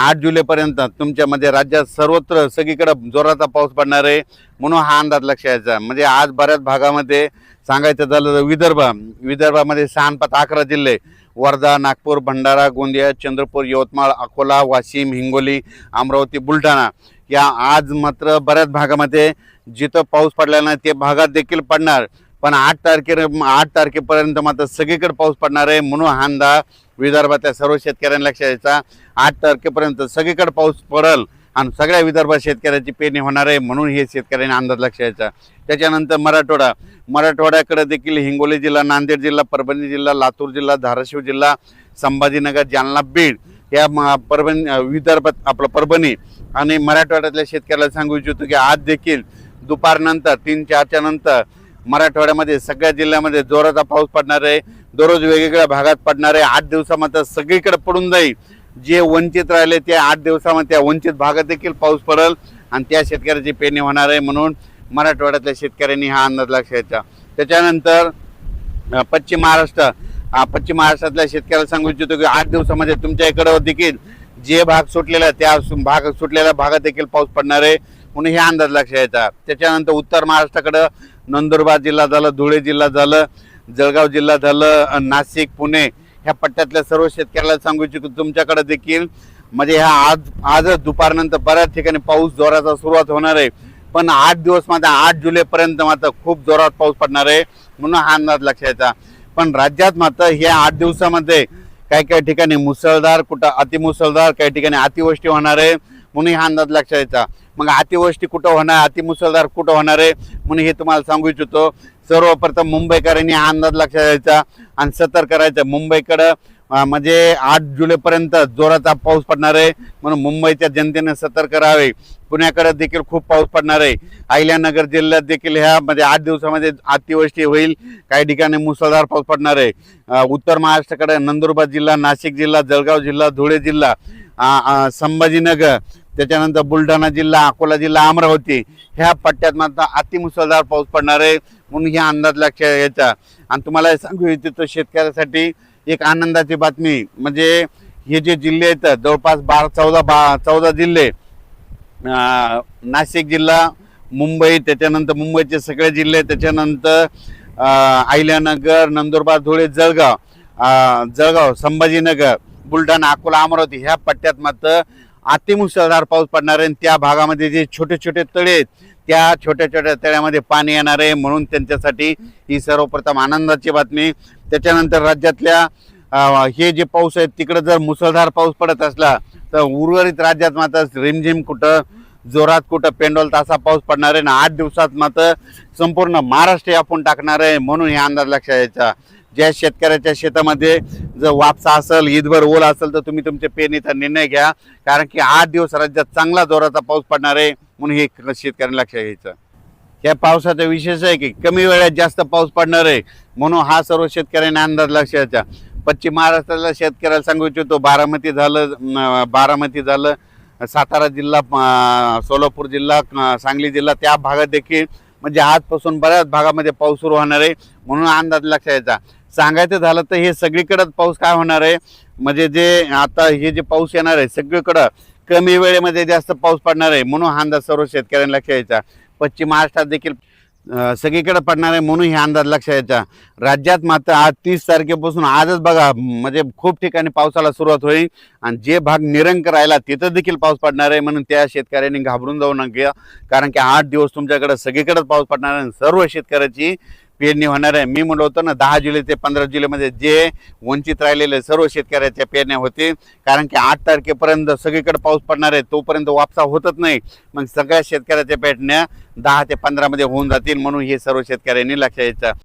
8 जुलैपर्यंत तुमच्यामध्ये राज्यात सर्वत्र सगळीकडे जोराचा पाऊस पडणार आहे म्हणून हा अंदाज लक्षात यायचा। म्हणजे आज बऱ्याच भागामध्ये सांगायचं झालं तर विदर्भामध्ये 6-11 जिल्हे वर्धा, नागपूर, भंडारा, गोंदिया, चंद्रपूर, यवतमाळ, अकोला, वाशिम, हिंगोली, अमरावती, बुलढाणा या आज मात्र बऱ्याच भागामध्ये जिथं पाऊस पडला नाही ते भागात देखील पडणार। पण 8 तारखेपर्यंत मात्र सगळीकडे पाऊस पडणार आहे म्हणून हा अंदाज विदर्भातल्या सर्व शेतकऱ्यांना लक्षात यायचा। 8 तारखेपर्यंत सगळीकडे पाऊस पडेल आणि सगळ्या विदर्भात शेतकऱ्याची पेरणी होणार आहे म्हणून हे शेतकऱ्यांनी अंदाज लक्षात यायचा। त्याच्यानंतर मराठवाड्याकडे देखील हिंगोली जिल्हा, नांदेड जिल्हा, परभणी जिल्हा, लातूर जिल्हा, धाराशिव जिल्हा, संभाजीनगर, जालना, बीड या परभणी आणि मराठवाड्यातल्या शेतकऱ्याला सांगू इच्छितो की आज देखील दुपारनंतर 3-4च्या नंतर मराठवाड्यामध्ये सगळ्या जिल्ह्यामध्ये जोराचा पाऊस पडणार आहे। दररोज वेगवेगळ्या भागात पडणार आहे। 8 दिवसामध्ये सगळीकडे पडून जाईल। जे वंचित राहिले ते 8 दिवसामध्ये त्या वंचित भागात देखील पाऊस पडेल आणि त्या शेतकऱ्याची पेरणी होणार आहे म्हणून मराठवाड्यातल्या शेतकऱ्यांनी हा अंदाज लक्षात घ्यायचा। त्याच्यानंतर पश्चिम महाराष्ट्रातल्या शेतकऱ्याला सांगू इच्छितो की 8 दिवसामध्ये तुमच्या इकडे देखील जे भाग सुटलेला त्या सुटलेल्या भागात देखील पाऊस पडणार आहे म्हणून हे अंदाज लक्षात घ्यायचा। त्याच्यानंतर उत्तर महाराष्ट्राकडे नंदुरबार जिल्हा झालं, धुळे जिल्हा झालं, जळगाव जिल्हा झालं, नाशिक, पुणे ह्या पट्ट्यातल्या सर्व शेतकऱ्याला सांगू इच्छितो तुमच्याकडे देखील म्हणजे आजच दुपारनंतर बऱ्याच ठिकाणी पाऊस जोराचा सुरुवात होणार आहे। पण 8 दिवस मात्र 8 जुलैपर्यंत मात्र खूप जोरात पाऊस पडणार आहे म्हणून हा अंदाज लक्षात घ्यायचा। पण राज्यात मात्र या 8 दिवसामध्ये काही ठिकाणी मुसळधार, कुठं अतिमुसळधार, काही ठिकाणी अतिवृष्टी होणार आहे म्हणून हा अंदाज लक्षात घ्यायचा। मग अतिवृष्टी कुठं होणार, अतिमुसळधार कुठं होणार आहे म्हणून हे तुम्हाला सांगू इच्छितो। सर्वप्रथम मुंबईकरांनी हा अंदाज लक्षात घ्यायचा आणि सतर्क करायचं। मुंबईकडं म्हणजे 8 जुलैपर्यंत जोराचा पाऊस पडणार आहे म्हणून मुंबईच्या जनतेने सतर्क राहावे। पुण्याकडे देखील खूप पाऊस पडणार आहे। अहिल्यानगर जिल्ह्यात देखील ह्या म्हणजे 8 दिवसामध्ये अतिवृष्टी होईल, काही ठिकाणी मुसळधार पाऊस पडणार आहे। उत्तर महाराष्ट्राकडे नंदुरबार जिल्हा, नाशिक जिल्हा, जळगाव जिल्हा, धुळे जिल्हा, संभाजीनगर, त्याच्यानंतर बुलढाणा जिल्हा, अकोला जिल्हा, अमरावती ह्या पट्ट्यात मात्र अतिमुसळधार पाऊस पडणार आहे म्हणून हे अंदाज लक्षात घ्यायचा। आणि तुम्हाला सांगू इच्छितो शेतकऱ्यासाठी एक आनंदाची बातमी म्हणजे हे जे जिल्हे आहेत जवळपास 14 जिल्हे, नाशिक जिल्हा, मुंबई, त्याच्यानंतर मुंबईचे सगळे जिल्हे, त्याच्यानंतर अहिल्यानगर, नंदुरबार, धुळे, जळगाव, संभाजीनगर, बुलढाणा, अकोला, अमरावती ह्या पट्ट्यात मात्र अतिमुसळधार पाऊस पडणार आहे। त्या भागामध्ये जे छोटे छोटे तळे आहेत त्या छोट्या छोट्या तळ्यामध्ये पाणी येणार आहे म्हणून त्यांच्यासाठी ही सर्वप्रथम आनंदाची बातमी। त्याच्यानंतर राज्यातल्या हे जे पाऊस आहे तिकडे जर मुसळधार पाऊस पडत असला तर उर्वरित राज्यात मात्र रिमझिम कुठं जोरात कुठं पेंडोल तासा पाऊस पडणार आहे ना 8 दिवसात मात्र संपूर्ण महाराष्ट्र आपण टाकणार आहे म्हणून हे अंदाज लक्षात घ्यायचा। ज्या शेतकऱ्याच्या शेतामध्ये जर वापसा असेल, ईदभर ओल असेल तर तुम्ही तुमच्या पेरणीचा निर्णय घ्या कारण की 8 दिवस राज्यात चांगला जोराचा पाऊस पडणार आहे म्हणून हे शेतकऱ्यांना लक्षात घ्यायचं। या पावसाचा विशेष आहे की कमी वेळात जास्त पाऊस पडणार आहे म्हणून हा सर्व शेतकऱ्यांना अंदाज लक्षात घ्यायचा। पश्चिम महाराष्ट्रातल्या शेतकऱ्याला सांगू इच्छितो बारामती झालं, सातारा जिल्हा, सोलापूर जिल्हा, सांगली जिल्हा त्या भागात देखील म्हणजे आजपासून बऱ्याच भागामध्ये पाऊस सुरू होणार आहे म्हणून अंदाज लक्षात घ्यायचा। सांगायचं झालं तर हे सगळीकडेच पाऊस काय होणार आहे म्हणजे जे आता हे जे पाऊस येणार आहे सगळीकडं कमी वेळेमध्ये जास्त पाऊस पडणार आहे म्हणून हा अंदाज सर्व शेतकऱ्यांना लक्षात घ्यायचा। पश्चिम महाराष्ट्रात देखील सगळीकडे पडणार आहे म्हणून हे अंदाज लक्षात घ्यायचा। राज्यात मात्र आज 30 तारखेपासून आजच बघा म्हणजे खूप ठिकाणी पावसाला सुरुवात होईल आणि जे भाग निरंक राहिला तिथं देखील पाऊस पडणार आहे म्हणून त्या शेतकऱ्यांनी घाबरून जाऊ नका कारण की 8 दिवस तुमच्याकडे सगळीकडेच पाऊस पडणार आहे। सर्व शेतकऱ्याची पेरणी होणार आहे। मी म्हणलो होतो ना 10 जुलै ते 15 जुलैमध्ये जे वंचित राहिलेले सर्व शेतकऱ्याच्या पेरण्या होतील कारण की 8 तारखेपर्यंत सगळीकडे पाऊस पडणार आहे तोपर्यंत वापसा होतच नाही मग सगळ्या शेतकऱ्याच्या पेरण्या 10 ते 15 मध्ये होऊन जातील म्हणून हे सर्व शेतकऱ्यांनी लक्षात घ्यायचं।